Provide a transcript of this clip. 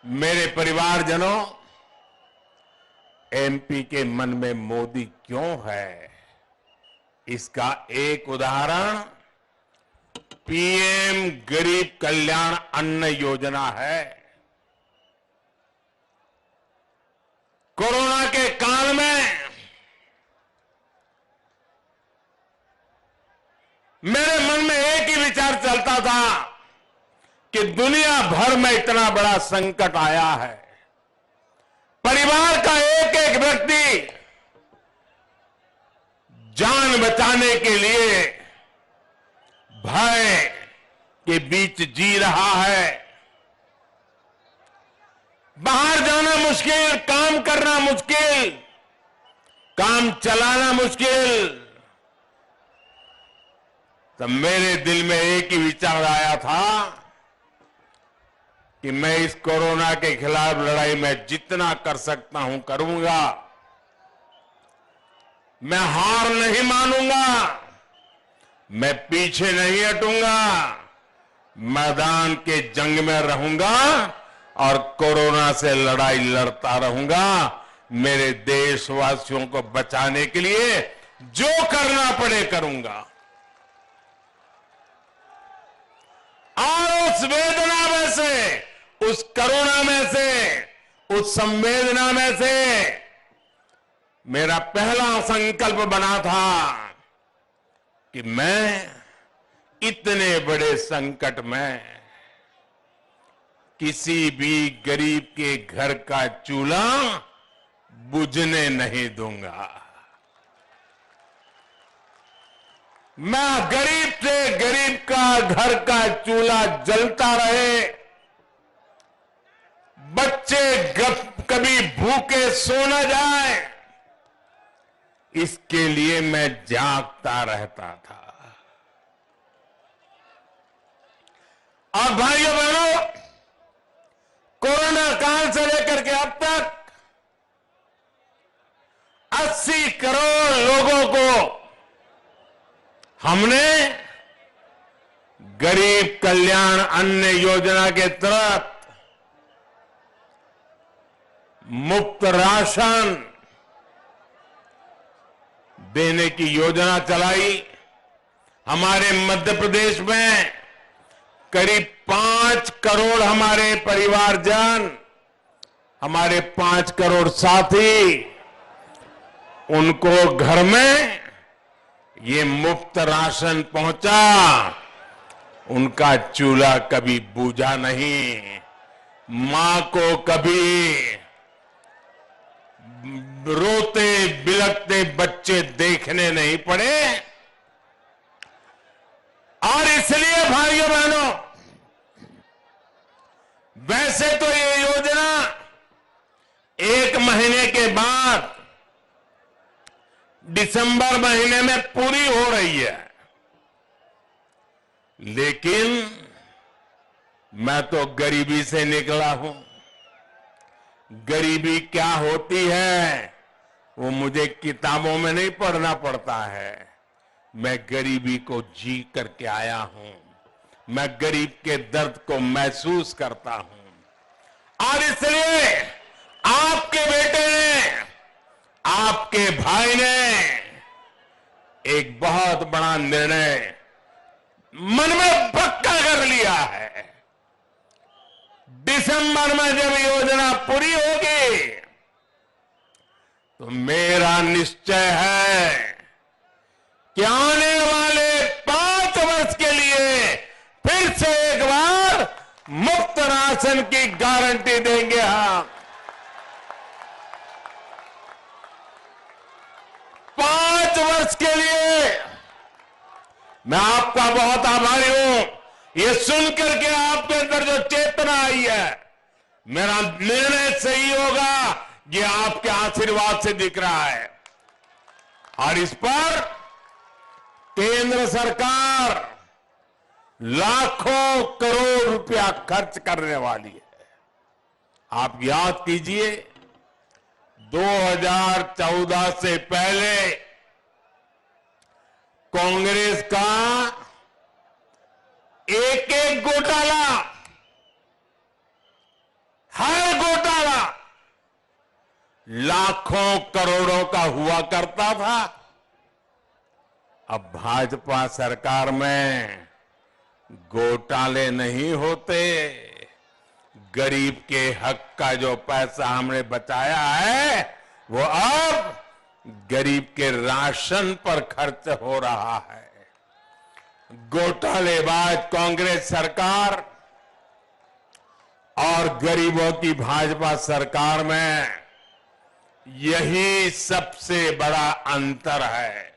मेरे परिवारजनों, एमपी के मन में मोदी क्यों है, इसका एक उदाहरण पीएम गरीब कल्याण अन्न योजना है। कोरोना के काल में मेरे मन में एक ही विचार चलता था कि दुनिया भर में इतना बड़ा संकट आया है, परिवार का एक एक व्यक्ति जान बचाने के लिए भय के बीच जी रहा है। बाहर जाना मुश्किल, काम करना मुश्किल, काम चलाना मुश्किल। तब मेरे दिल में एक ही विचार आया था कि मैं इस कोरोना के खिलाफ लड़ाई में जितना कर सकता हूं करूंगा। मैं हार नहीं मानूंगा, मैं पीछे नहीं हटूंगा, मैदान के जंग में रहूंगा और कोरोना से लड़ाई लड़ता रहूंगा। मेरे देशवासियों को बचाने के लिए जो करना पड़े करूंगा। और उस वेदना में से, उस करुणा में से, उस संवेदना में से मेरा पहला संकल्प बना था कि मैं इतने बड़े संकट में किसी भी गरीब के घर का चूल्हा बुझने नहीं दूंगा। मैं गरीब से गरीब का घर का चूल्हा जलता रहे, बच्चे कभी भूखे सो न जाए, इसके लिए मैं जागता रहता था। और भाइयों बहनों, कोरोना काल से लेकर के अब तक 80 करोड़ लोगों को हमने गरीब कल्याण अन्न योजना के तहत मुफ्त राशन देने की योजना चलाई। हमारे मध्य प्रदेश में करीब 5 करोड़ हमारे परिवारजन, हमारे 5 करोड़ साथी, उनको घर में ये मुफ्त राशन पहुंचा। उनका चूल्हा कभी बूझा नहीं, मां को कभी रोते बिलखते बच्चे देखने नहीं पड़े। और इसलिए भाइयों बहनों, वैसे तो ये योजना 1 महीने के बाद दिसंबर महीने में पूरी हो रही है, लेकिन मैं तो गरीबी से निकला हूं। गरीबी क्या होती है वो मुझे किताबों में नहीं पढ़ना पड़ता है, मैं गरीबी को जी करके आया हूं। मैं गरीब के दर्द को महसूस करता हूं। और इसलिए आपके बेटे ने, आपके भाई ने एक बहुत बड़ा निर्णय मन में पक्का कर लिया है। दिसंबर में जब योजना पूरी होगी तो मेरा निश्चय है कि आने वाले 5 वर्ष के लिए फिर से एक बार मुफ्त राशन की गारंटी देंगे हम। 5 वर्ष के लिए मैं आपका बहुत आभारी हूं। ये सुनकर के आपके अंदर जो चेतना आई है, मेरा निर्णय सही होगा, ये आपके आशीर्वाद से दिख रहा है। और इस पर केंद्र सरकार लाखों करोड़ रुपया खर्च करने वाली है। आप याद कीजिए, 2014 से पहले कांग्रेस का एक एक घोटाला हर लाखों करोड़ों का हुआ करता था। अब भाजपा सरकार में घोटाले नहीं होते। गरीब के हक का जो पैसा हमने बचाया है वो अब गरीब के राशन पर खर्च हो रहा है। घोटालेबाज कांग्रेस सरकार और गरीबों की भाजपा सरकार में यही सबसे बड़ा अंतर है।